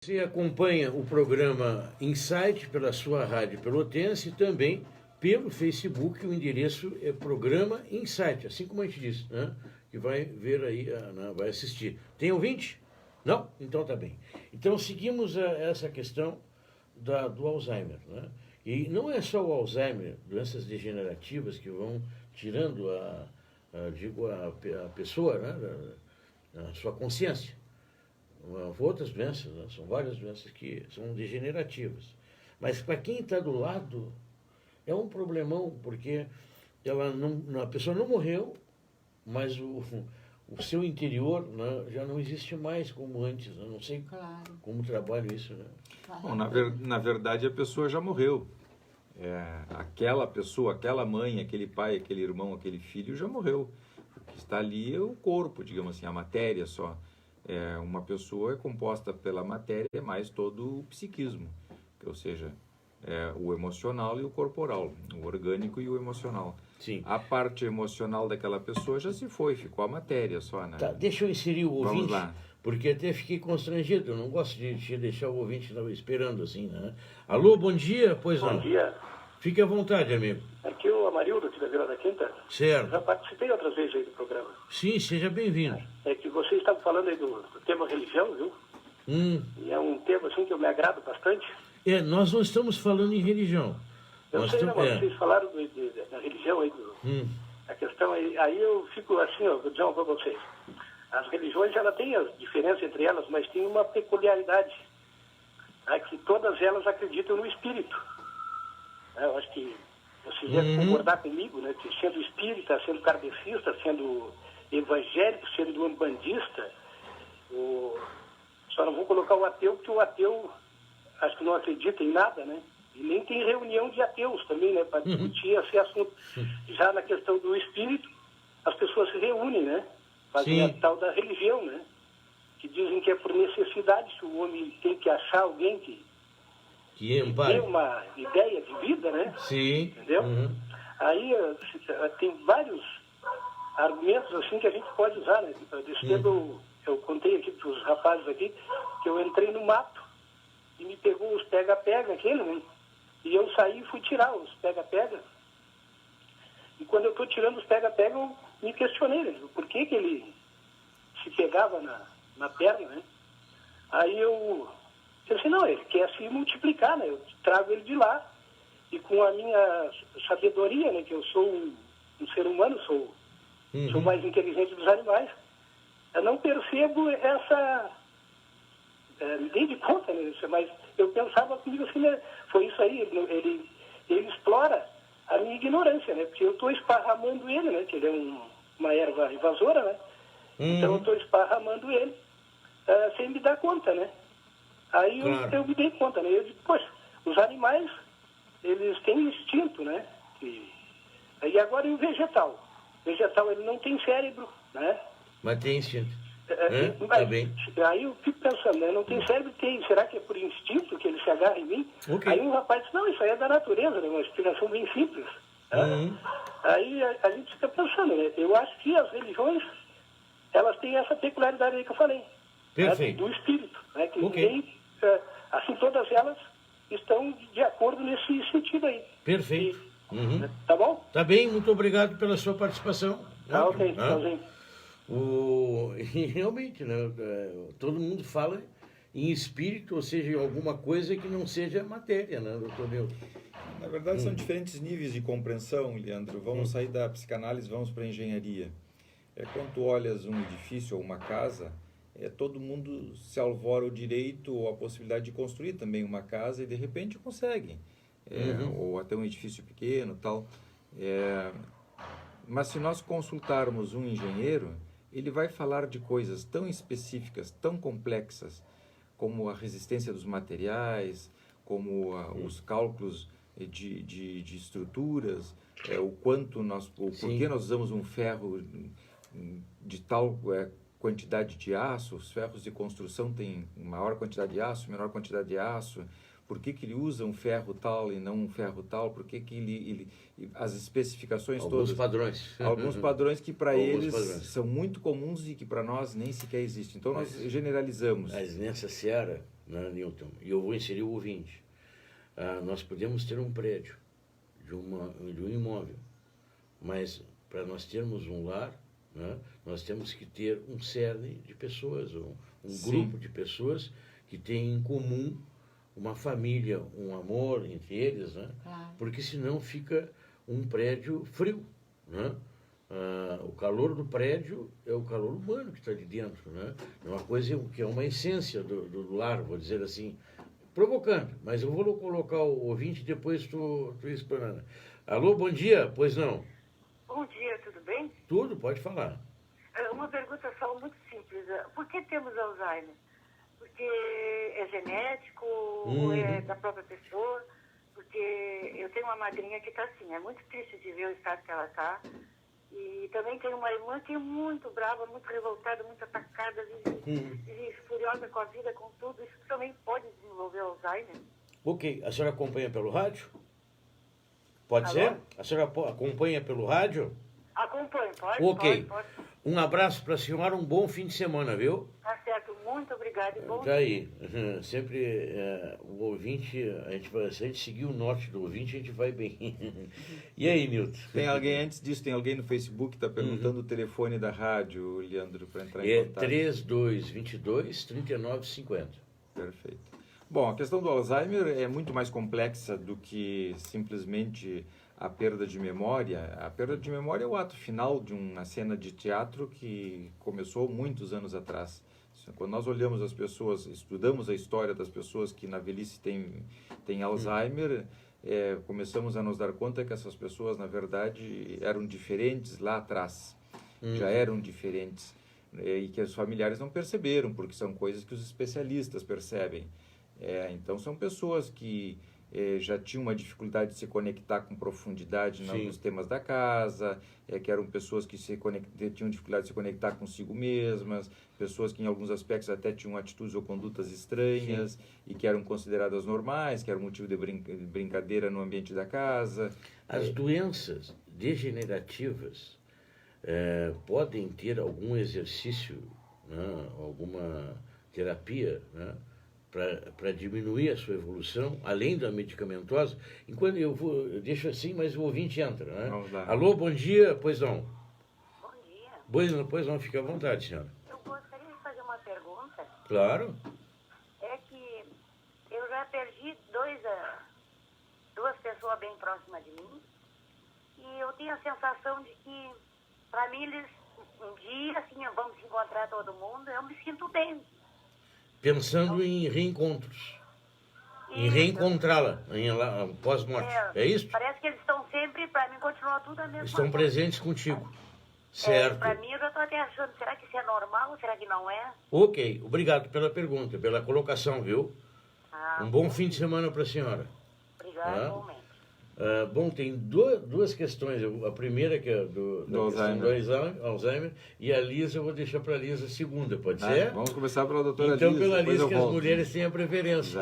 Você acompanha o programa Insight pela sua rádio pelotense e também pelo Facebook. O endereço é Programa Insight, assim como a gente disse, né? Que vai ver aí, vai assistir. Tem ouvinte? Não? Então tá bem. Então seguimos essa questão do Alzheimer, né? E não é só o Alzheimer, doenças degenerativas que vão tirando a pessoa, né, a sua consciência. Outras doenças, né? São várias doenças que são degenerativas. Mas para quem está do lado, é um problemão, porque a pessoa não morreu, mas o seu interior, né, já não existe mais como antes. Eu não sei como trabalho isso. Né? Bom, na verdade, a pessoa já morreu. Aquela pessoa, aquela mãe, aquele pai, aquele irmão, aquele filho já morreu. O que está ali é o corpo, digamos assim, a matéria só. Uma pessoa é composta pela matéria mais todo o psiquismo, ou seja, o emocional e o corporal, o orgânico e o emocional. Sim. A parte emocional daquela pessoa já se foi, ficou a matéria só, né? Tá, deixa eu inserir o ouvinte. Vamos lá. Porque até fiquei constrangido, eu não gosto de deixar o ouvinte esperando assim, né? Alô, bom dia, pois não. Bom dia. Fique à vontade, amigo. Aqui é o Amarildo, aqui da Vila da Quinta. Certo. Já participei outras vezes aí do programa. Sim, seja bem-vindo. É que vocês estavam falando aí do tema religião, viu? E é um tema assim que eu me agrado bastante. Nós não estamos falando em religião. Eu sei, mas vocês falaram da religião aí, a questão aí eu fico assim, vou dizer uma coisa para vocês. As religiões, ela tem as diferenças entre elas, mas tem uma peculiaridade, né, que todas elas acreditam no espírito. Eu acho que vocês devem concordar comigo, né, que sendo espírita, sendo kardecista, sendo evangélico, sendo umbandista, só não vou colocar o ateu, porque o ateu acho que não acredita em nada, né? E nem tem reunião de ateus também, né, para discutir esse assunto. Já na questão do espírito, as pessoas se reúnem, né? Fazem a tal da religião, né? Que dizem que é por necessidade, que o homem tem que achar alguém que tem uma ideia de vida, né? Sim. Entendeu? Aí tem vários argumentos assim que a gente pode usar, né? Desse tempo eu contei aqui para os rapazes aqui que eu entrei no mato e me pegou os pega-pega, aquele, né? E eu saí e fui tirar os pega-pega. E quando eu estou tirando os pega-pega, eu me questionei, né? Por que ele se pegava na perna, né? Aí eu pensei, não, ele quer se multiplicar, né? Eu trago ele de lá e com a minha sabedoria, né? Que eu sou um ser humano, sou mais inteligente dos animais, eu não percebo essa... me dei de conta, né? Mas eu pensava comigo assim, né? Foi isso aí, ele explora a minha ignorância, né? Porque eu estou esparramando ele, né? Que ele é uma erva invasora, né? Então eu estou esparramando ele sem me dar conta, né? Aí eu me dei conta, né? Eu digo, poxa, os animais, eles têm instinto, né? E agora e o vegetal? O vegetal, ele não tem cérebro, né? Mas tem instinto. Aí eu fico pensando, né? Não tem cérebro, tem. Será que é por instinto que ele se agarra em mim? Okay. Aí um rapaz disse, não, isso aí é da natureza, né? Uma explicação bem simples. Aí a gente fica pensando, né? Eu acho que as religiões, elas têm essa peculiaridade aí que eu falei. Perfeito. Né? Do espírito. Né? Que ninguém, assim, todas elas estão de acordo nesse sentido aí. Perfeito. Tá bom? Tá bem, muito obrigado pela sua participação. Ok, tchauzinho. E realmente, né, todo mundo fala em espírito, ou seja, em alguma coisa que não seja matéria, né, doutor Nilton? Na verdade, são diferentes níveis de compreensão, Leandro. Vamos sair da psicanálise, vamos para a engenharia. Quando tu olhas um edifício ou uma casa, todo mundo se alvora o direito ou a possibilidade de construir também uma casa e, de repente, consegue. Ou até um edifício pequeno, tal. Mas se nós consultarmos um engenheiro, ele vai falar de coisas tão específicas, tão complexas, como a resistência dos materiais, como os cálculos de estruturas, o porquê nós usamos um ferro de tal quantidade de aço, os ferros de construção têm maior quantidade de aço, menor quantidade de aço, por que ele usa um ferro tal e não um ferro tal, por que ele as especificações alguns todas... Alguns padrões que para eles são muito comuns e que para nós nem sequer existem. Então nós generalizamos. Mas nessa seara, né, Newton? E eu vou inserir o ouvinte. Nós podemos ter um prédio de um imóvel, mas para nós termos um lar, né, nós temos que ter um cerne de pessoas, um grupo de pessoas que têm em comum uma família, um amor entre eles, né? Claro. Porque senão fica um prédio frio, né? O calor do prédio é o calor humano que está de dentro, né? É uma coisa que é uma essência do lar, vou dizer assim, provocando, mas eu vou colocar o ouvinte e depois tu explanando. Alô, bom dia, pois não? Bom dia, tudo bem? Tudo, pode falar. Uma pergunta só muito simples. Por que temos Alzheimer? Porque é genético ou é da própria pessoa? Porque eu tenho uma madrinha que está assim, é muito triste de ver o estado que ela está. E também tenho uma irmã que é muito brava, muito revoltada, muito atacada, vive furiosa com a vida, com tudo. Isso também pode desenvolver Alzheimer? Ok, a senhora acompanha pelo rádio? Pode Alô? ser? A senhora acompanha pelo rádio? Acompanho, pode? Ok. Pode. Um abraço para a senhora, um bom fim de semana, viu? Tá certo, muito obrigada e bom Tá aí. Sempre o ouvinte, se a gente seguir o norte do ouvinte, a gente vai bem. E aí, Nilton? Tem alguém, antes disso, tem alguém no Facebook que está perguntando o telefone da rádio, Leandro, para entrar em É contato. 3222-3950. Perfeito. Bom, a questão do Alzheimer é muito mais complexa do que simplesmente a perda de memória. A perda de memória é o ato final de uma cena de teatro que começou muitos anos atrás. Quando nós olhamos as pessoas, estudamos a história das pessoas que na velhice têm Alzheimer, começamos a nos dar conta que essas pessoas, na verdade, eram diferentes lá atrás. Já eram diferentes. E que os familiares não perceberam, porque são coisas que os especialistas percebem. Então, são pessoas que já tinham uma dificuldade de se conectar com profundidade nos temas da casa, que eram pessoas que tinham dificuldade de se conectar consigo mesmas, pessoas que em alguns aspectos até tinham atitudes ou condutas estranhas e que eram consideradas normais, que eram motivo de brincadeira no ambiente da casa. As doenças degenerativas podem ter algum exercício, né, alguma terapia, né, para diminuir a sua evolução, além da medicamentosa. Enquanto eu deixo assim, mas o ouvinte entra, né? Vamos lá. Alô, bom dia, pois não. Bom dia. Pois não, fique à vontade, senhora. Eu gostaria de fazer uma pergunta. Claro. É que eu já perdi duas pessoas bem próximas de mim e eu tenho a sensação de que, para mim, eles um dia, assim, vamos encontrar todo mundo, eu me sinto bem. Pensando em reencontros. Em reencontrá-la pós-morte. É isso? Parece que eles estão sempre, para mim, continua tudo a mesma Estão coisa. presentes contigo. Certo. Para mim, eu já estou até achando, será que isso é normal ou será que não é? Ok, obrigado pela pergunta, pela colocação, viu? Um bom fim de semana para a senhora. Obrigada, igualmente. Bom, tem duas questões. A primeira que é da questão do Alzheimer, e a Lisa, eu vou deixar para a Lisa a segunda, pode ser? Vamos começar pela doutora então, Lisa. pela depois Lisa eu que as volto. mulheres têm a preferência.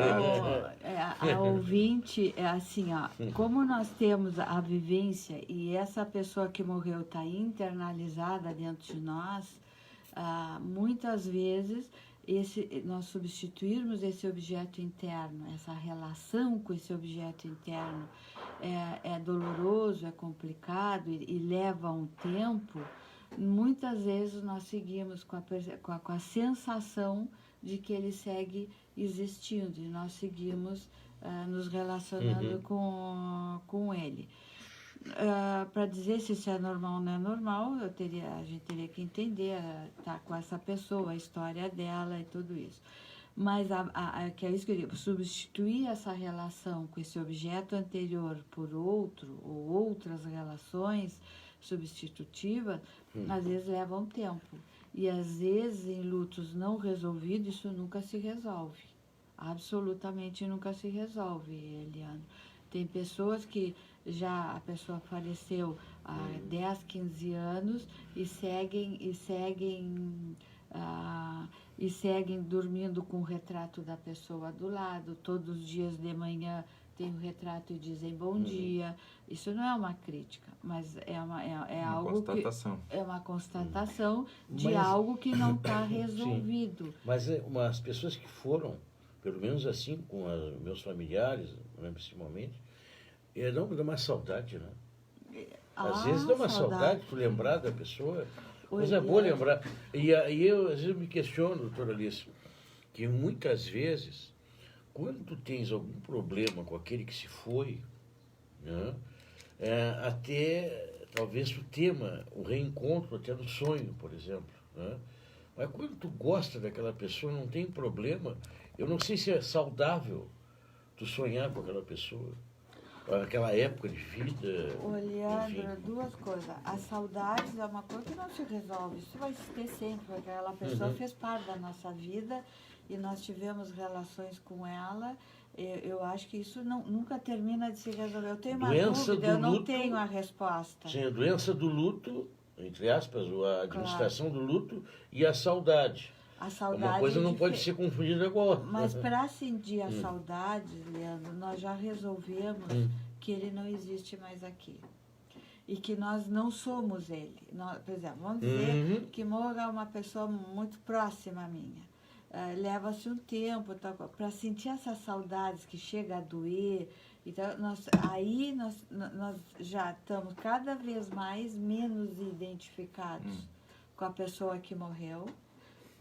A ouvinte é assim, ó, como nós temos a vivência e essa pessoa que morreu está internalizada dentro de nós, muitas vezes nós substituirmos esse objeto interno, essa relação com esse objeto interno é doloroso, é complicado e leva um tempo. Muitas vezes nós seguimos com a sensação de que ele segue existindo e nós seguimos nos relacionando com ele. Para dizer se isso é normal ou não é normal, a gente teria que entender, tá com essa pessoa, a história dela e tudo isso. Mas que é isso que eu digo, substituir essa relação com esse objeto anterior por outro, ou outras relações substitutivas, às vezes leva um tempo. E às vezes, em lutos não resolvidos, isso nunca se resolve. Absolutamente nunca se resolve, Eliane. Tem pessoas que a pessoa faleceu há 10, 15 anos e seguem dormindo com o retrato da pessoa do lado. Todos os dias de manhã tem o retrato e dizem bom dia. Isso não é uma crítica, mas é algo constatação. É uma constatação de algo que não está resolvido. Sim. Mas as pessoas que foram pelo menos assim com meus familiares, né, principalmente, dá uma saudade, né? Às vezes dá uma saudade tu lembrar da pessoa, mas é bom lembrar. E eu, às vezes, me questiono, doutora Alice, que muitas vezes, quando tu tens algum problema com aquele que se foi, né, até talvez tu tema o reencontro até no sonho, por exemplo, né? Mas quando tu gosta daquela pessoa, não tem problema. Eu não sei se é saudável tu sonhar com aquela pessoa, aquela época de vida. Leandro, duas coisas. As saudades é uma coisa que não se resolve. Isso vai ter sempre, porque aquela pessoa fez parte da nossa vida e nós tivemos relações com ela. Eu acho que isso nunca termina de se resolver. Eu tenho uma dúvida, eu não tenho a resposta. Sim, a doença do luto, entre aspas, a administração do luto e a saudade. A saudade uma coisa não pode ser confundida com a outra. Mas para sentir a saudade, Leandro, nós já resolvemos que ele não existe mais aqui. E que nós não somos ele. Por exemplo, vamos dizer que morra uma pessoa muito próxima a minha. Leva-se um tempo para sentir essas saudades que chega a doer. Então, nós já estamos cada vez menos identificados com a pessoa que morreu.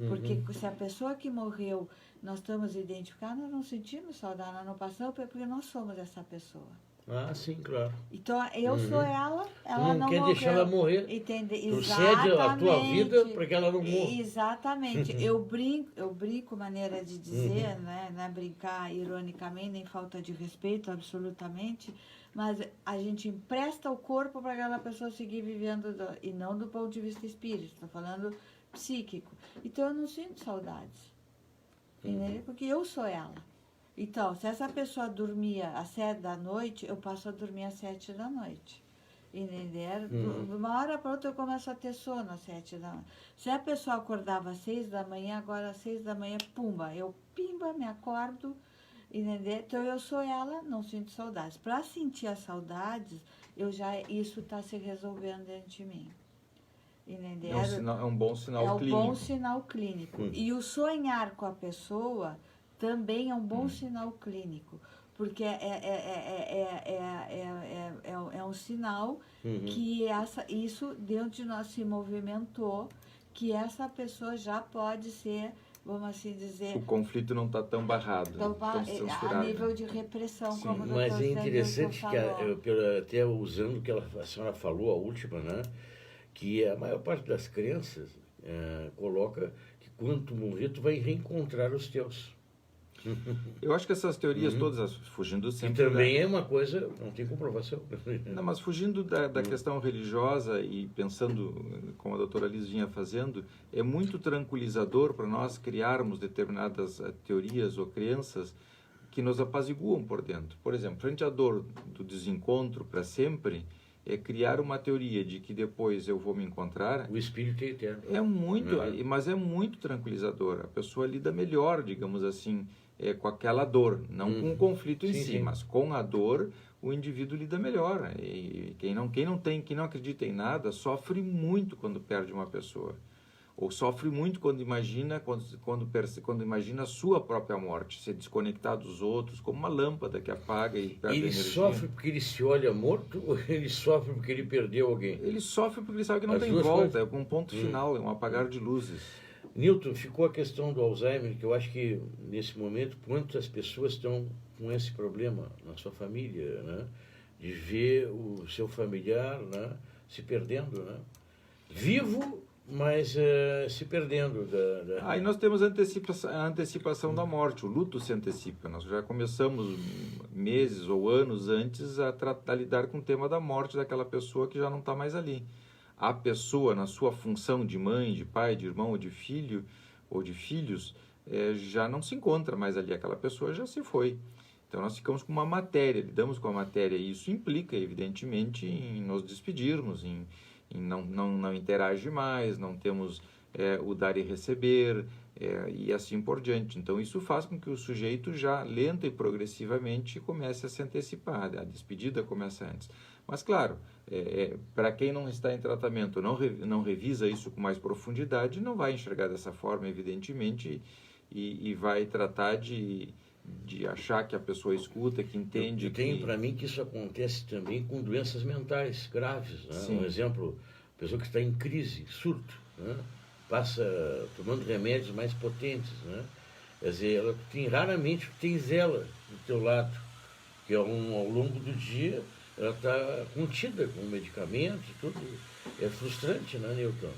Porque se a pessoa que morreu, nós estamos identificados, nós não sentimos saudade, nós não passamos, porque nós somos essa pessoa. Ah, sim, claro. Então, eu sou ela não quer morreu. deixar ela morrer. Entende? Tu cede a tua vida para que ela não morra. Exatamente. Eu brinco, maneira de dizer, né? Não é brincar ironicamente, nem falta de respeito, absolutamente, mas a gente empresta o corpo para aquela pessoa seguir vivendo, e não do ponto de vista espírita, estou falando psíquico. Então, eu não sinto saudades, entendeu? Porque eu sou ela. Então, se essa pessoa dormia às 7 da noite, eu passo a dormir às 7 da noite. Entenderam? De uma hora para outra eu começo a ter sono às 7 da noite. Se a pessoa acordava às 6 da manhã, agora às 6 da manhã, pumba, eu me acordo, entendeu? Então eu sou ela, não sinto saudades. Para sentir as saudades, isso está se resolvendo dentro de mim. Entendeu? É um bom sinal clínico. É um bom sinal clínico. E o sonhar com a pessoa também é um bom sinal clínico, porque é um sinal que isso dentro de nós se movimentou, que essa pessoa já pode ser, vamos assim dizer... O conflito não está tão barrado, tão a nível de repressão, Sim, como o mas doutor é interessante falou. que, até usando o que a senhora falou, a última, né, que a maior parte das crenças coloca que quando tu morrer, tu vai reencontrar os teus. Eu acho que essas teorias todas, fugindo sempre... E também é uma coisa, não tem comprovação. Não, mas fugindo da questão religiosa e pensando, como a doutora Liz vinha fazendo, é muito tranquilizador para nós criarmos determinadas teorias ou crenças que nos apaziguam por dentro. Por exemplo, frente à dor do desencontro para sempre, é criar uma teoria de que depois eu vou me encontrar. O espírito é eterno. Mas é muito tranquilizador. A pessoa lida melhor, digamos assim, com aquela dor, não com o conflito em si, mas com a dor o indivíduo lida melhor. E quem não acredita em nada sofre muito quando perde uma pessoa, ou sofre muito quando imagina a sua própria morte, ser desconectado dos outros, como uma lâmpada que apaga e perde ele energia. Ele sofre porque ele se olha morto ou ele sofre porque ele perdeu alguém? Ele sofre porque ele sabe que não tem volta, é um ponto final, é um apagar de luzes. Newton, ficou a questão do Alzheimer, que eu acho que nesse momento, quantas pessoas estão com esse problema na sua família, né? De ver o seu familiar, né, se perdendo, né? Vivo, mas se perdendo. Aí nós temos a antecipação da morte, o luto se antecipa. Nós já começamos meses ou anos antes a lidar com o tema da morte daquela pessoa que já não está mais ali. A pessoa, na sua função de mãe, de pai, de irmão ou de filho ou de filhos, já não se encontra mais ali. Aquela pessoa já se foi. Então nós ficamos com uma matéria, lidamos com a matéria, e isso implica, evidentemente, em nos despedirmos, em não interagir mais, não temos o dar e receber, e assim por diante. Então isso faz com que o sujeito já lenta e progressivamente comece a se antecipar, a despedida começa antes. Mas claro, para quem não está em tratamento, não revisa isso com mais profundidade, não vai enxergar dessa forma, evidentemente, e vai tratar de achar que a pessoa escuta, que entende. Eu tenho para mim que isso acontece também com doenças mentais graves, né? Sim. Um exemplo, pessoa que está em crise, surto, né? Passa tomando remédios mais potentes, né? Quer dizer, ela raramente tens ela do teu lado, que ao longo do dia ela está contida com medicamentos, tudo. É frustrante, né, Newton?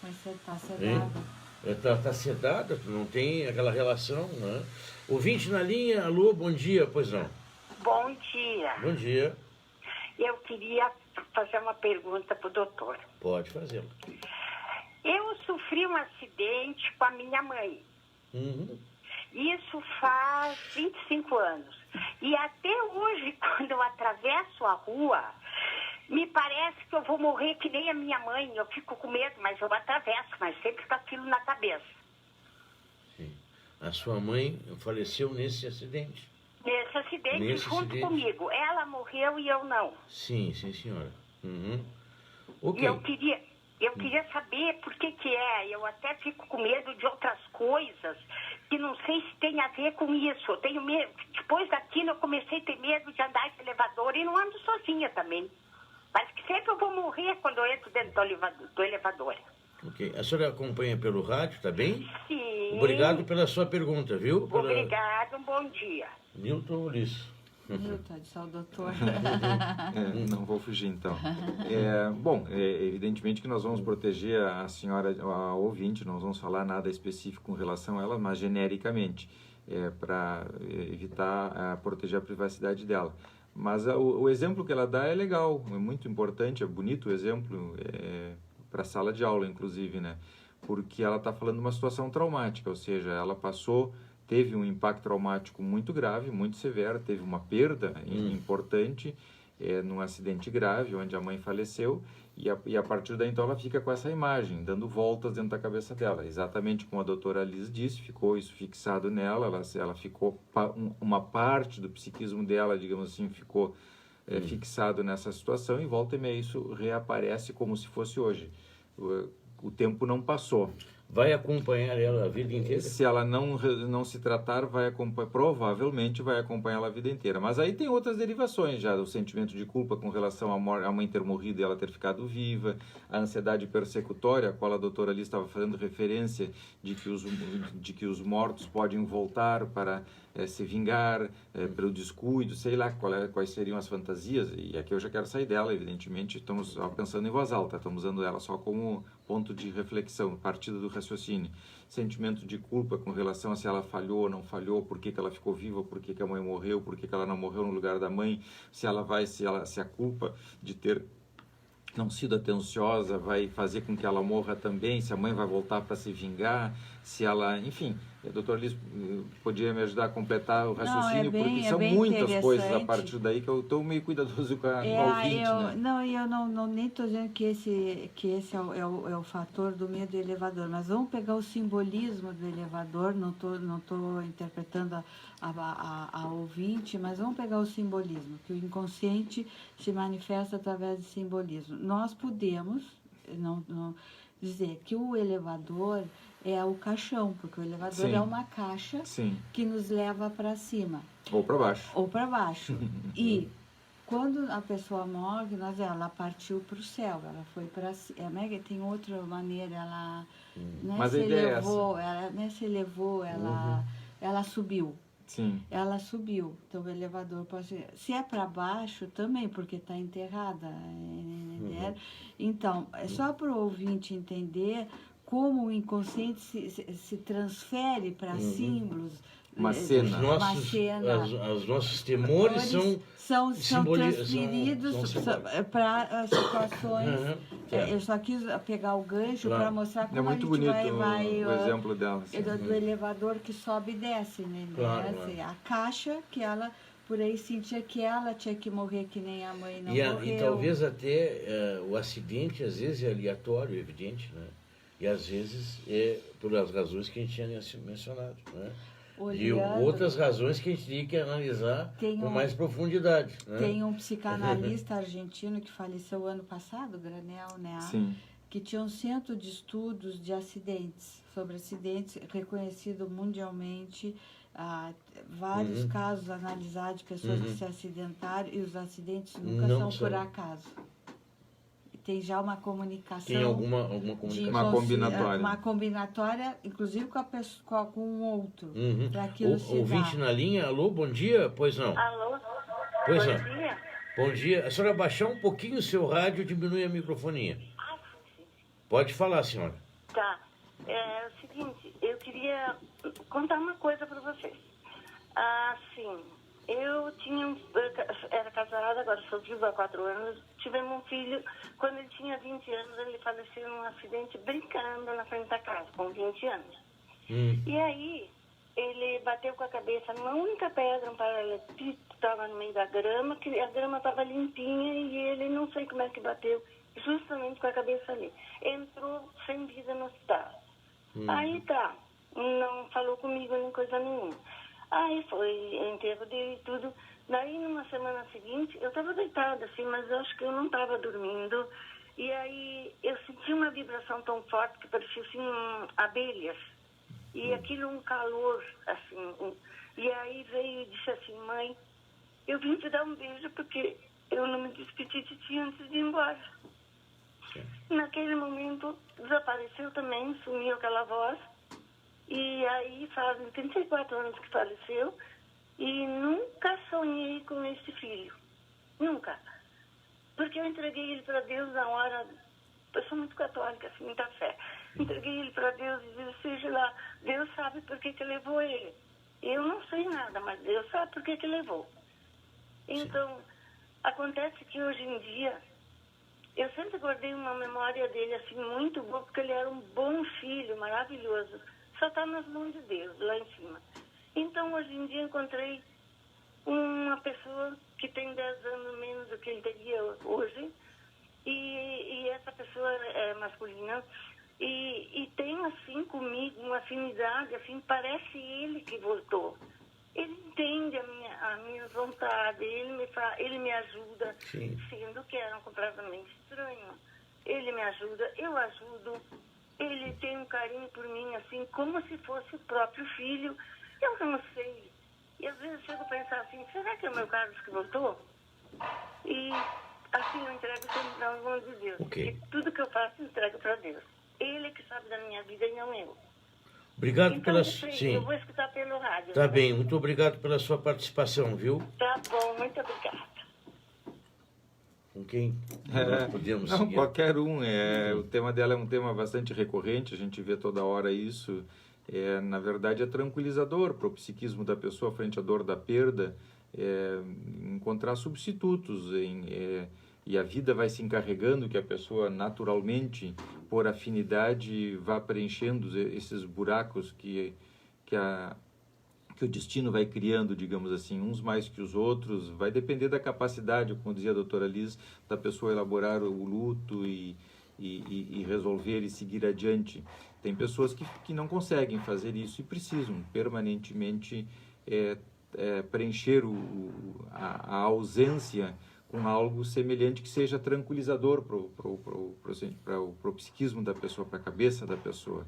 Mas você está sedada. Está sedada, não tem aquela relação, né? Ouvinte na linha, alô, bom dia, pois não? Bom dia. Bom dia. Eu queria fazer uma pergunta para o doutor. Pode fazê-lo. Eu sofri um acidente com a minha mãe. Uhum. Isso faz 25 anos. E até hoje, quando eu atravesso a rua, me parece que eu vou morrer que nem a minha mãe. Eu fico com medo, mas eu atravesso, mas sempre com aquilo na cabeça. Sim. A sua mãe faleceu nesse acidente? Nesse acidente, Nesse junto acidente. comigo. Ela morreu e eu não. Sim, senhora. Uhum. E Ok. eu queria saber por que é. Eu até fico com medo de outras coisas que não sei se tem a ver com isso. Eu tenho medo. Depois daquilo eu comecei a ter medo de andar de elevador e não ando sozinha também. Mas que sempre eu vou morrer quando eu entro dentro do elevador. Ok. A senhora acompanha pelo rádio, tá bem? Sim. Obrigado pela sua pergunta, viu? Obrigado, um bom dia. Newton Ulisses. Newton, disse ao doutor. Não vou fugir, então. Bom, evidentemente que nós vamos proteger a senhora, a ouvinte, não vamos falar nada específico com relação a ela, mas genericamente, para evitar proteger a privacidade dela. Mas o exemplo que ela dá é legal, é muito importante, é bonito o exemplo, para a sala de aula, inclusive, né? Porque ela está falando de uma situação traumática, ou seja, ela teve um impacto traumático muito grave, muito severo, teve uma perda importante num acidente grave, onde a mãe faleceu, e a partir daí, então, ela fica com essa imagem, dando voltas dentro da cabeça dela. Exatamente como a doutora Liz disse, ficou isso fixado nela, ela ficou, uma parte do psiquismo dela, digamos assim, ficou fixado nessa situação, e volta e meia isso reaparece como se fosse hoje. O tempo não passou. Vai acompanhar ela a vida inteira? Se ela não se tratar, provavelmente vai acompanhá-la a vida inteira. Mas aí tem outras derivações já, o sentimento de culpa com relação à mãe ter morrido e ela ter ficado viva, a ansiedade persecutória, a qual a doutora ali estava fazendo referência de que os mortos podem voltar para se vingar pelo descuido, sei lá quais seriam as fantasias, e aqui eu já quero sair dela, evidentemente, estamos pensando em voz alta, estamos usando ela só como ponto de reflexão, partida do raciocínio. Sentimento de culpa com relação a se ela falhou ou não falhou, por que ela ficou viva, por que a mãe morreu, por que ela não morreu no lugar da mãe, se a culpa de ter não sido atenciosa vai fazer com que ela morra também, se a mãe vai voltar para se vingar, se ela, enfim, a doutora Liz podia me ajudar a completar o raciocínio, porque são muitas coisas a partir daí que eu estou meio cuidadoso com a ouvinte, né? Não, eu nem estou dizendo que esse é o fator do medo do elevador, mas vamos pegar o simbolismo do elevador, não tô interpretando a ouvinte, mas vamos pegar o simbolismo, que o inconsciente se manifesta através de simbolismo. Nós podemos não dizer que o elevador é o caixão, porque o elevador Sim. é uma caixa Sim. que nos leva para cima. Ou para baixo. Ou para baixo. E quando a pessoa morre, ela partiu para o céu, ela foi para cima. Tem outra maneira, ela Mas a ideia se elevou, ela subiu. Sim. Ela subiu, então o elevador pode... Se é para baixo, também, porque está enterrada. Então, é só para o ouvinte entender como o inconsciente se transfere para símbulos. Uma cena. Os nossos temores são transferidos para situações. Eu só quis pegar o gancho para mostrar como muito a gente bonito vai o exemplo dela. do elevador que sobe e desce, né? Claro. A caixa que ela, por aí, sentia que ela tinha que morrer que nem a mãe não morreu. E talvez até o acidente, às vezes, é aleatório, evidente, né? E às vezes é pelas razões que a gente tinha mencionado, né? E outras razões que a gente tem que analisar com mais profundidade. Né? Tem um psicanalista argentino que faleceu ano passado, Granel, né? Sim. que tinha um centro de estudos de acidentes, sobre acidentes reconhecido mundialmente, vários casos analisados de pessoas que se acidentaram, e os acidentes nunca Não são são. por acaso. Tem já uma comunicação. Tem alguma comunicação? Uma combinatória. Uma combinatória, inclusive com a pessoa, com um outro. Para aquilo se Ouvinte dar. na linha, alô, bom dia? Pois não. Alô? Pois Bom não. dia. Bom dia. A senhora baixar um pouquinho o seu rádio, diminui a microfonia. Pode falar, senhora. Tá. É o seguinte, eu queria contar uma coisa para vocês. Assim, eu era casada, agora sou viva há 4 anos, tivemos um filho, quando ele tinha 20 anos, ele faleceu num acidente brincando na frente da casa, com 20 anos. E aí, ele bateu com a cabeça numa única pedra, um paralelepípedo, estava no meio da grama, que a grama estava limpinha e ele, não sei como é que bateu, justamente com a cabeça ali. Entrou sem vida no hospital. Aí tá, não falou comigo nem coisa nenhuma. Aí foi enterro dele e tudo. Daí, numa semana seguinte, eu estava deitada assim, mas eu acho que eu não estava dormindo. E aí eu senti uma vibração tão forte que parecia assim abelhas. E aquilo um calor, assim. E aí veio e disse assim, mãe, eu vim te dar um beijo porque eu não me despedi de ti antes de ir embora. Naquele momento desapareceu também, sumiu aquela voz. E aí fazem 34 anos que faleceu e nunca sonhei com esse filho. Nunca. Porque eu entreguei ele para Deus na hora. Eu sou muito católica, assim, muita fé. Entreguei ele para Deus e disse, seja lá, Deus sabe por que levou ele. Eu não sei nada, mas Deus sabe por que levou. Então, acontece que hoje em dia, eu sempre guardei uma memória dele assim muito boa, porque ele era um bom filho, maravilhoso. Só está nas mãos de Deus, lá em cima. Então, hoje em dia, encontrei uma pessoa que tem 10 anos menos do que ele teria hoje, e essa pessoa é masculina, e tem, assim, comigo uma afinidade, assim, parece ele que voltou. Ele entende a minha vontade, ele me ajuda, Sim. sendo que era completamente estranho. Ele me ajuda, eu ajudo. Ele tem um carinho por mim, assim, como se fosse o próprio filho. Eu não sei. E às vezes eu chego a pensar assim, será que é o meu Carlos que voltou? E assim eu entrego sempre nas mãos de Deus. Ok. Porque tudo que eu faço eu entrego para Deus. Ele que sabe da minha vida e não eu. Obrigado Então, pela... eu vou escutar pelo rádio. Tá né? bem, muito obrigado pela sua participação, viu? Tá bom, muito obrigada. Com quem nós podemos Não, seguir? qualquer um. O tema dela é um tema bastante recorrente, a gente vê toda hora isso. Na verdade, é tranquilizador para o psiquismo da pessoa frente à dor da perda, encontrar substitutos. E a vida vai se encarregando que a pessoa naturalmente, por afinidade, vá preenchendo esses buracos que o destino vai criando, digamos assim, uns mais que os outros. Vai depender da capacidade, como dizia a doutora Liz, da pessoa elaborar o luto e resolver e seguir adiante. Tem pessoas que não conseguem fazer isso e precisam permanentemente preencher a ausência com algo semelhante que seja tranquilizador para o psiquismo da pessoa, para a cabeça da pessoa.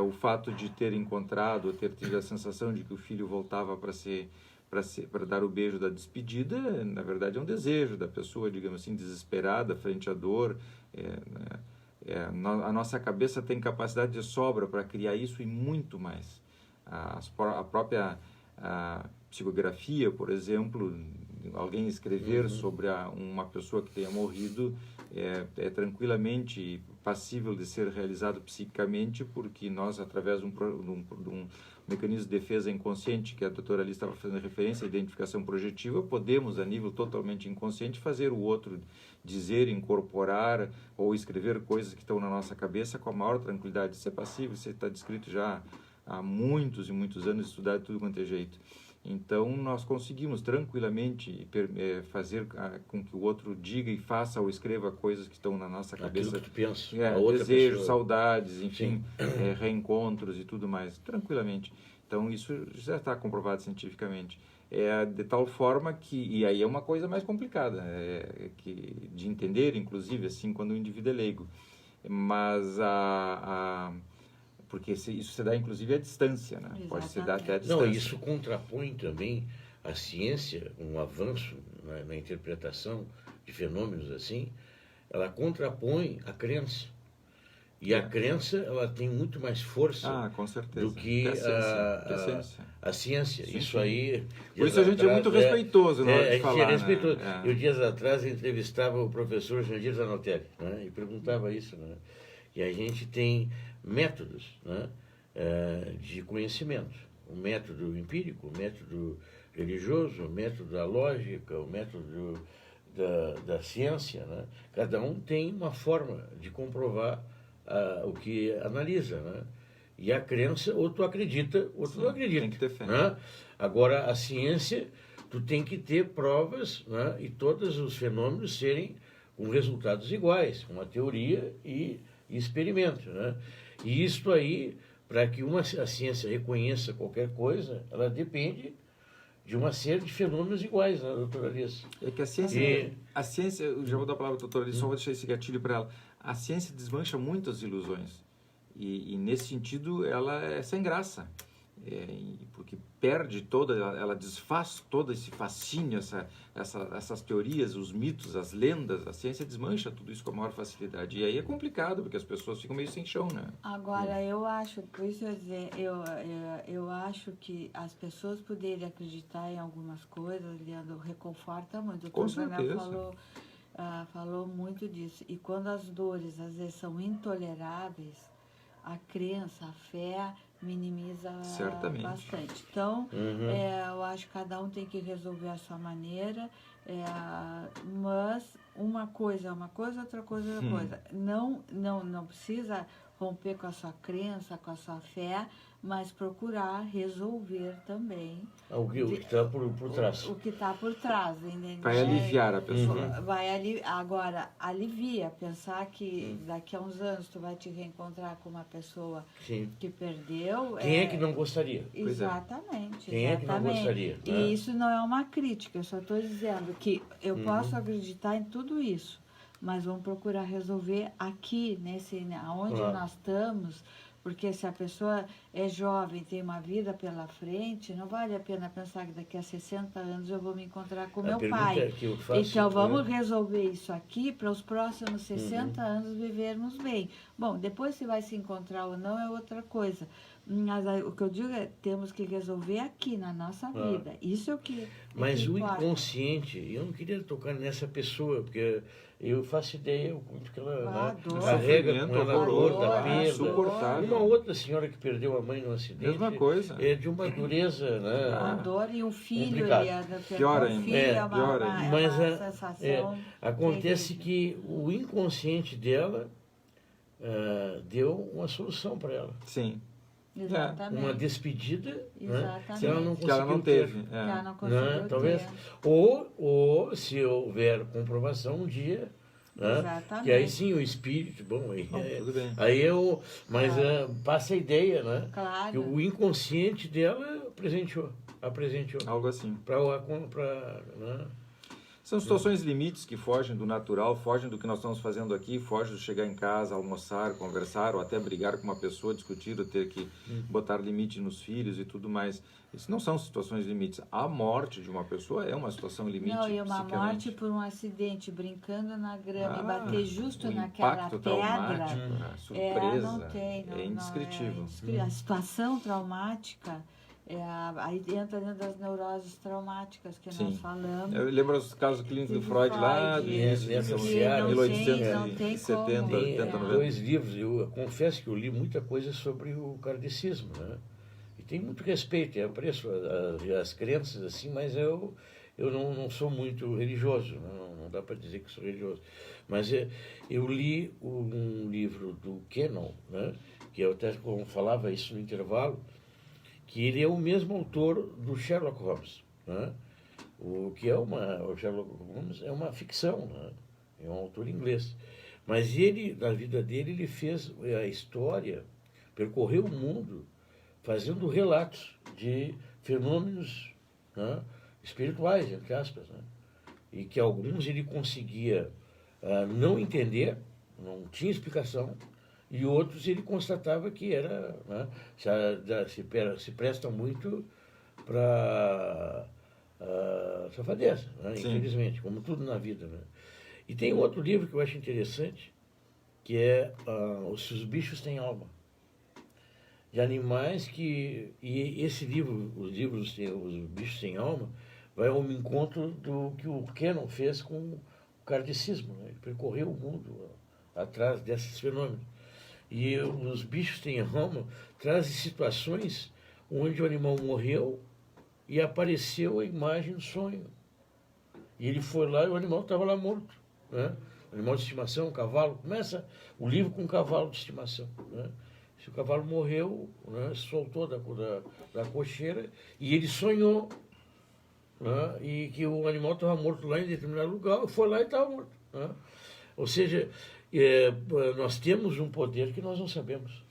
O fato de ter encontrado, ter tido a sensação de que o filho voltava para dar o beijo da despedida, na verdade é um desejo da pessoa, digamos assim, desesperada frente à dor. A nossa cabeça tem capacidade de sobra para criar isso e muito mais. A própria psicografia, por exemplo, alguém escrever sobre uma pessoa que tenha morrido é tranquilamente passível de ser realizado psiquicamente, porque nós, através de um mecanismo de defesa inconsciente, que a doutora Alice estava fazendo referência à identificação projetiva, podemos, a nível totalmente inconsciente, fazer o outro dizer, incorporar ou escrever coisas que estão na nossa cabeça com a maior tranquilidade. Isso é passível, isso está descrito já há muitos e muitos anos, estudado de tudo quanto é jeito. Então, nós conseguimos tranquilamente fazer com que o outro diga e faça ou escreva coisas que estão na nossa cabeça. Aquilo que pensa, a outra desejos, pessoa. saudades, enfim, reencontros e tudo mais, tranquilamente. Então, isso já está comprovado cientificamente. De tal forma que, e aí é uma coisa mais complicada, de entender, inclusive, assim, quando o indivíduo é leigo. mas porque isso se dá inclusive à distância, né? Pode se dar até à distância. Não, isso contrapõe também a ciência, um avanço na interpretação de fenômenos assim, ela contrapõe a crença. E a crença, ela tem muito mais força com certeza. do que a ciência. Sim, isso sim. aí... Por isso a gente é muito respeitoso na hora de falar. A gente é respeitoso. Né? Eu, dias atrás, entrevistava o professor Jandir Zanotelli, né? E perguntava isso. Né? E a gente tem métodos, né? De conhecimento. O método empírico, o método religioso, o método da lógica, o método da ciência. Né? Cada um tem uma forma de comprovar o que analisa, né? E a crença, ou tu acredita, ou tu não acredita. Tem que ter fé. Né? Agora, a ciência, tu tem que ter provas, né? E todos os fenômenos serem com resultados iguais, com a teoria e experimento. Né? E isto aí, para que a ciência reconheça qualquer coisa, ela depende de uma série de fenômenos iguais, né, doutora Alice? É que a ciência, eu já vou dar a palavra para a doutora Alice, só vou deixar esse gatilho para ela. A ciência desmancha muitas ilusões e nesse sentido ela é sem graça, porque perde toda, ela desfaz todo esse fascínio, essas teorias, os mitos, as lendas. A ciência desmancha tudo isso com a maior facilidade e aí é complicado porque as pessoas ficam meio sem chão, né? Agora eu acho, por isso eu acho que as pessoas poderem acreditar em algumas coisas, Leandro, reconforta muito. Com certeza. Falou muito disso. E quando as dores, às vezes, são intoleráveis, a crença, a fé minimiza bastante. Então, eu acho que cada um tem que resolver a sua maneira, mas uma coisa é uma coisa, outra coisa é outra coisa. Não precisa romper com a sua crença, com a sua fé, mas procurar resolver também o que está por trás. O que está por trás, entendeu? Vai aliviar a pessoa. Agora, alivia. Pensar que daqui a uns anos tu vai te reencontrar com uma pessoa que perdeu. Quem é que não gostaria? Exatamente. Quem é que não gostaria? E né? isso não é uma crítica, eu só estou dizendo que eu posso acreditar em tudo isso, mas vamos procurar resolver aqui, onde nós estamos. Porque se a pessoa é jovem, tem uma vida pela frente, não vale a pena pensar que daqui a 60 anos eu vou me encontrar com meu pai. Que eu faço, então, vamos resolver isso aqui para os próximos 60 anos vivermos bem. Bom, depois se vai se encontrar ou não é outra coisa. Mas o que eu digo é temos que resolver aqui, na nossa vida. Isso é o que Mas o importa. Inconsciente, eu não queria tocar nessa pessoa, porque eu faço ideia o quanto que ela carrega com ela a dor da perda. Uma outra senhora que perdeu a mãe no acidente. Mesma coisa. É de uma dureza, né? A dor e um filho. Pior ainda. Mas sensação. acontece que o inconsciente dela deu uma solução para ela. Sim. Exatamente. Uma despedida, né, que ela não que ela não teve. Que ela não conseguiu talvez. ter. Ou se houver comprovação um dia, né, Exatamente. que aí sim o espírito, tudo bem. aí mas passa a ideia, né, Claro. que o inconsciente dela apresentou. Algo assim. Né? São situações limites que fogem do natural, fogem do que nós estamos fazendo aqui, fogem do chegar em casa, almoçar, conversar, ou até brigar com uma pessoa, discutir, ou ter que botar limite nos filhos e tudo mais. Isso não são situações limites. A morte de uma pessoa é uma situação limite. Não, e uma morte por um acidente, brincando na grama e bater justo um naquela impacto pedra. Traumático, a surpresa, não tem, é indescritível. A situação traumática... aí entra dentro das neuroses traumáticas que nós falamos. Eu lembro os casos clínicos do Freud lá do início de 1870, 80, 90. 2 livros. Eu confesso que eu li muita coisa sobre o kardecismo, né? E tem muito respeito, eu apreço as crenças, assim, mas eu não sou muito religioso, não dá para dizer que sou religioso. Mas eu li um livro do Kennan, né? Que eu até falava isso no intervalo, que ele é o mesmo autor do Sherlock Holmes, né? O Sherlock Holmes é uma ficção, né? É um autor inglês. Mas ele, na vida dele, ele fez a história, percorreu o mundo, fazendo relatos de fenômenos, né, espirituais, entre aspas, né? E que alguns ele conseguia não entender, não tinha explicação, e outros ele constatava que era, né, se prestam muito para safadeza, né, infelizmente, como tudo na vida. Né? E tem outro livro que eu acho interessante, que é Os Bichos Têm Alma. De animais que... E esse livro, os Os Bichos Têm Alma, vai ao encontro do que o Cannon fez com o kardecismo. Né? Ele percorreu o mundo atrás desses fenômenos. E Os Bichos Têm Alma trazem situações onde o animal morreu e apareceu a imagem do sonho. E ele foi lá e o animal estava lá morto. Né? Animal de estimação, um cavalo. Começa o livro com um cavalo de estimação. Né? Se o cavalo morreu, né, soltou da cocheira e ele sonhou, né, e que o animal estava morto lá em determinado lugar, foi lá e estava morto. Né? Ou seja, nós temos um poder que nós não sabemos.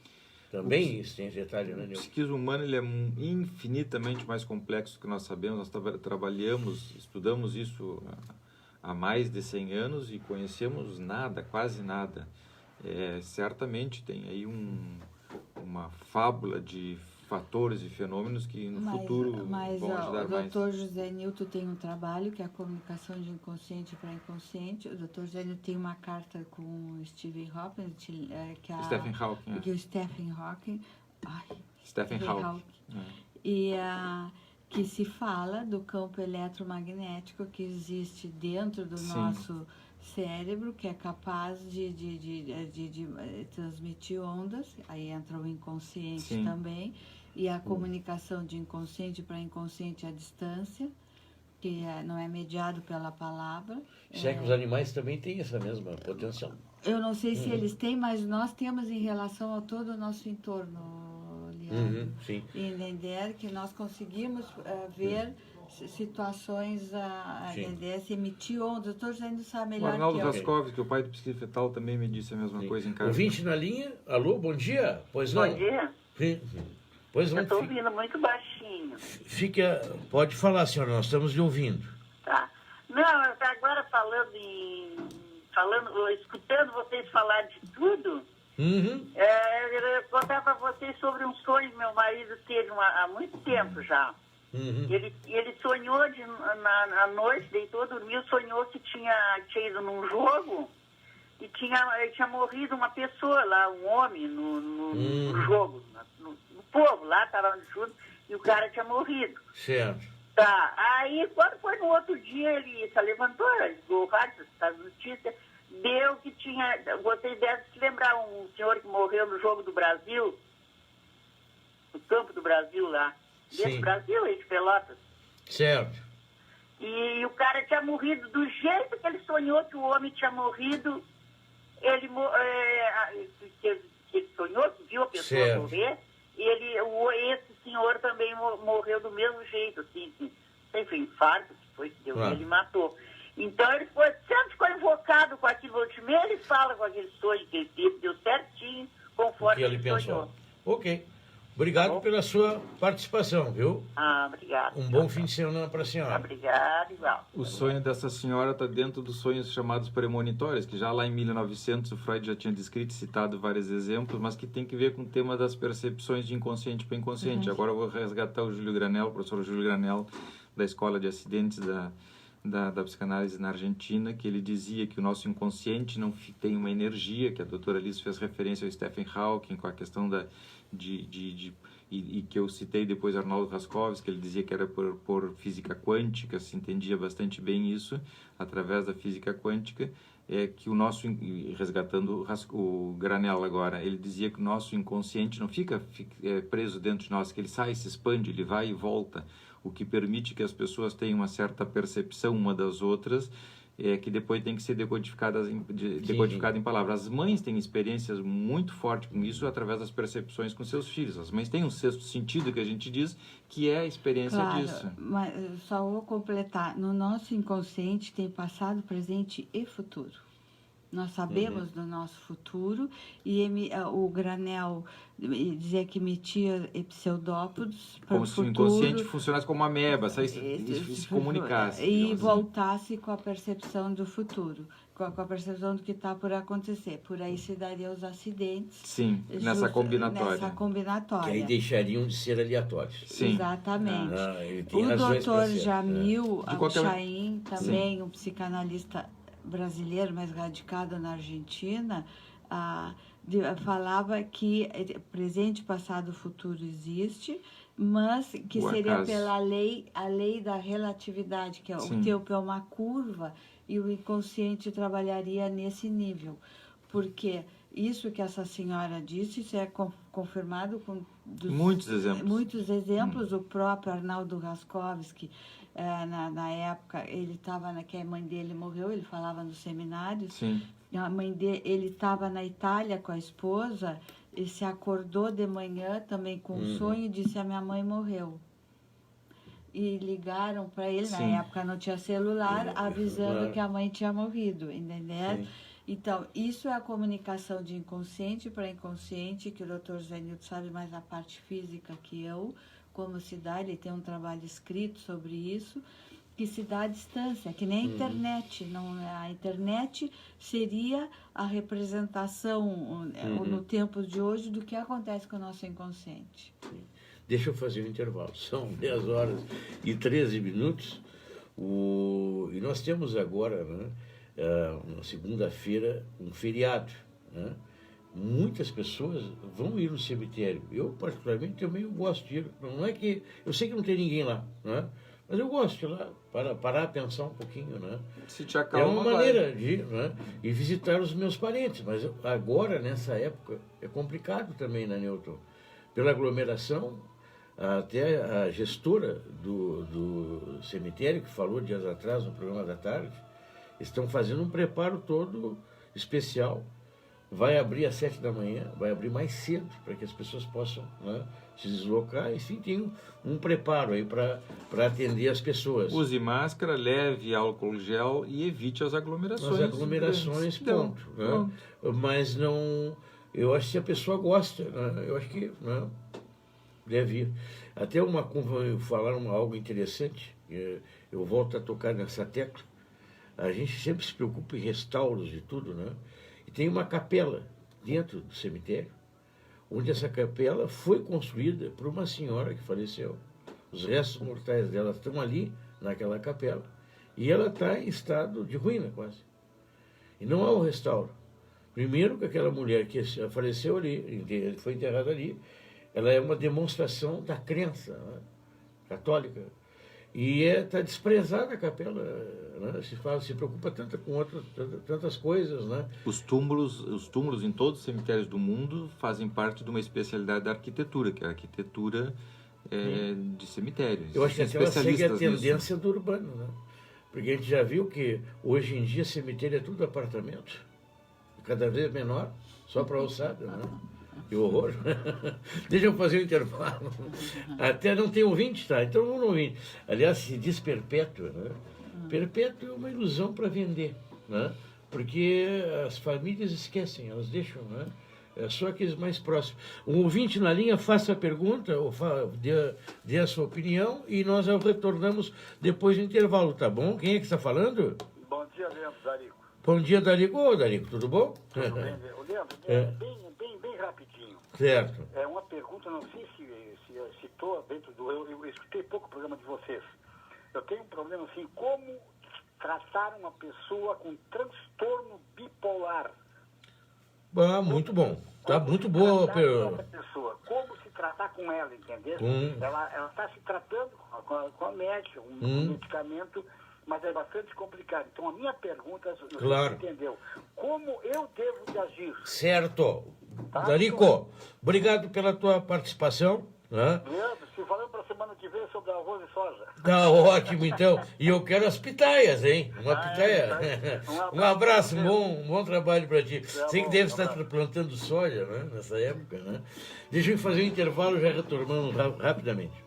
Também isso tem detalhe, né, Nilson? O psiquismo humano ele é infinitamente mais complexo do que nós sabemos. Nós trabalhamos, estudamos isso há mais de 100 anos e conhecemos nada, quase nada. Certamente tem aí uma fábula de fatores e fenômenos que no futuro vão ajudar mais. O Dr. José Newton tem um trabalho que é a comunicação de inconsciente para inconsciente. O Dr. José Newton tem uma carta com o Stephen Hawking, Stephen Hawking. Que o Stephen Hawking... Stephen Hawking. E que se fala do campo eletromagnético que existe dentro do nosso cérebro, que é capaz de transmitir ondas, aí entra o inconsciente também, e a comunicação de inconsciente para inconsciente à distância, que não é mediado pela palavra. Se é que os animais também têm essa mesma potencial. Eu não sei se eles têm, mas nós temos em relação a todo o nosso entorno, Leandro. Entender que nós conseguimos ver situações se emitir ondas. Estou dizendo sabe melhor. O Arnaldo Raskovski, que é o pai do psiquismo fetal, também me disse a mesma coisa em casa. Ouvinte na linha, alô, bom dia? Pois não? Bom dia. Pois não. Eu estou ouvindo muito baixinho. Pode falar, senhora, nós estamos lhe ouvindo. Tá. Não, agora escutando vocês falar de tudo, eu contar para vocês sobre um sonho que meu marido teve há muito tempo já. Ele sonhou na noite, deitou, dormiu, sonhou que tinha ido num jogo e tinha morrido uma pessoa lá, um homem no jogo, no povo lá, estava no jogo, e o cara tinha morrido. Certo. Tá, aí quando foi no outro dia, ele se levantou, ligou o rádio, as notícias, deu que tinha, vocês devem se lembrar, um senhor que morreu no Jogo do Brasil, no campo do Brasil lá, desse Brasil, aí de Pelotas. Certo. E o cara tinha morrido do jeito que ele sonhou que o homem tinha morrido, ele sonhou, que viu a pessoa morrer, e esse senhor também morreu do mesmo jeito, assim, sem infarto, que foi que deu, ele matou. Então ele sempre ficou invocado com aquilo. Ultimamente ele fala com aquele sonho que ele teve, deu certinho, conforme ele pensou. Ok. Obrigado pela sua participação, viu? Obrigado. Um bom fim de semana para a senhora. Obrigado, igual. O sonho dessa senhora está dentro dos sonhos chamados premonitórios, que já lá em 1900 o Freud já tinha descrito e citado vários exemplos, mas que tem que ver com o tema das percepções de inconsciente para inconsciente. Agora eu vou resgatar o Júlio Granel, o professor Júlio Granel, da Escola de Acidentes da Psicanálise na Argentina, que ele dizia que o nosso inconsciente não tem uma energia, que a doutora Liz fez referência ao Stephen Hawking com a questão e que eu citei depois Arnaldo Raskovski, que ele dizia que era por física quântica, se entendia bastante bem isso, através da física quântica, que o nosso, resgatando o Granel agora, ele dizia que o nosso inconsciente não fica preso dentro de nós, que ele sai, se expande, ele vai e volta, o que permite que as pessoas tenham uma certa percepção uma das outras, que depois tem que ser decodificada em palavras. As mães têm experiências muito fortes com isso através das percepções com seus filhos. As mães têm um sexto sentido, que a gente diz, que é a experiência disso. Mas só vou completar. No nosso inconsciente tem passado, presente e futuro. Nós sabemos do nosso futuro e o granel dizia que emitia pseudópodos para o Como se o futuro. inconsciente funcionasse como uma ameba, saísse e se comunicasse. E voltasse com a percepção do futuro, com a percepção do que está por acontecer. Por aí se daria os acidentes. Sim, nessa combinatória. Nessa combinatória. Que aí deixariam de ser aleatórios. Sim. Exatamente. Ele tem O razões pra doutor ser, Jamil De qualquer- Chaim, também um psicanalista brasileiro, mas radicado na Argentina, falava que presente, passado, futuro existe, mas que O seria acaso. pela a lei da relatividade, que é Sim. o tempo é uma curva e o inconsciente trabalharia nesse nível. Porque isso que essa senhora disse, isso é confirmado com Muitos exemplos. muitos exemplos. O próprio Arnaldo Raskovski, na época, ele estava, que a mãe dele morreu, ele falava nos seminários. Sim. A mãe dele, ele estava na Itália com a esposa e se acordou de manhã também com um sonho e disse: a minha mãe morreu. E ligaram para ele, Sim. na época não tinha celular, avisando Claro. que a mãe tinha morrido, entendeu? Sim. Então, isso é a comunicação de inconsciente para inconsciente, que o Dr. Zenildo sabe mais a parte física que eu, como se dá, ele tem um trabalho escrito sobre isso, que se dá à distância, que nem a internet. Não, a internet seria a representação, no tempo de hoje, do que acontece com o nosso inconsciente. Deixa eu fazer um intervalo. São 10 horas e 13 minutos. E nós temos agora, né, na segunda-feira, um feriado. Né? Muitas pessoas vão ir no cemitério. Eu, particularmente, também gosto de ir. Não é que... Eu sei que não tem ninguém lá, né? Mas eu gosto de ir lá, para parar, pensar um pouquinho, né? Se te acalma, É uma maneira de ir, né? E visitar os meus parentes. Mas agora, nessa época, é complicado também, né, Newton? Pela aglomeração, até a gestora do cemitério, que falou dias atrás no programa da tarde, estão fazendo um preparo todo especial. Vai abrir às 7 da manhã, vai abrir mais cedo, para que as pessoas possam, né, se deslocar. Enfim, tem um preparo aí para atender as pessoas. Use máscara, leve álcool gel e evite as aglomerações. As aglomerações, ponto. Né? Mas não... Eu acho que se a pessoa gosta, né, eu acho que, né, deve ir. Até falaram algo interessante, eu volto a tocar nessa tecla. A gente sempre se preocupa em restauros de tudo, né? E tem uma capela dentro do cemitério, onde essa capela foi construída por uma senhora que faleceu. Os restos mortais dela estão ali, naquela capela, e ela está em estado de ruína quase. E não há um restauro. Primeiro que aquela mulher que faleceu ali, foi enterrada ali, ela é uma demonstração da crença, né, católica. E está desprezada a capela, né? Se preocupa tanto com tantas coisas, né? Os túmulos em todos os cemitérios do mundo fazem parte de uma especialidade da arquitetura, que é a arquitetura de cemitérios. Eu acho que até ela segue a Especialistas tendência do urbano, né? Porque a gente já viu que hoje em dia cemitério é tudo apartamento, cada vez menor, só para alçada, né? Que horror. Deixa eu fazer um intervalo. Até não tem ouvinte, tá? Então vamos no ouvinte. Aliás, se diz perpétua, né? Perpétua é uma ilusão para vender, né? Porque as famílias esquecem, elas deixam, né? É só aqueles mais próximos. Um ouvinte na linha, faça a pergunta, ou dê a sua opinião, e nós retornamos depois do intervalo, tá bom? Quem é que está falando? Bom dia, Leandro, Darico. Bom dia, Darico. Ô, Darico, tudo bom? Tudo bem, Leandro? Bem rapidinho. Certo. É uma pergunta, não sei se citou dentro do... Eu escutei pouco o programa de vocês. Eu tenho um problema assim, como tratar uma pessoa com transtorno bipolar? Muito bom. Tá muito boa. Essa pessoa, como se tratar com ela, entendeu? Ela está se tratando com a médica, um medicamento, mas é bastante complicado. Então, a minha pergunta, Claro. você entendeu? Como eu devo de agir? Certo. Tá? Darico, obrigado pela tua participação. Né? Leandro, se falando para a semana que vem sobre arroz e soja. Tá ótimo, então. E eu quero as pitaias, hein? Uma pitaia. Um abraço, um bom trabalho para ti. Sei que deve estar plantando soja, né? Nessa época, né? Deixa eu fazer um intervalo, já retornamos rapidamente.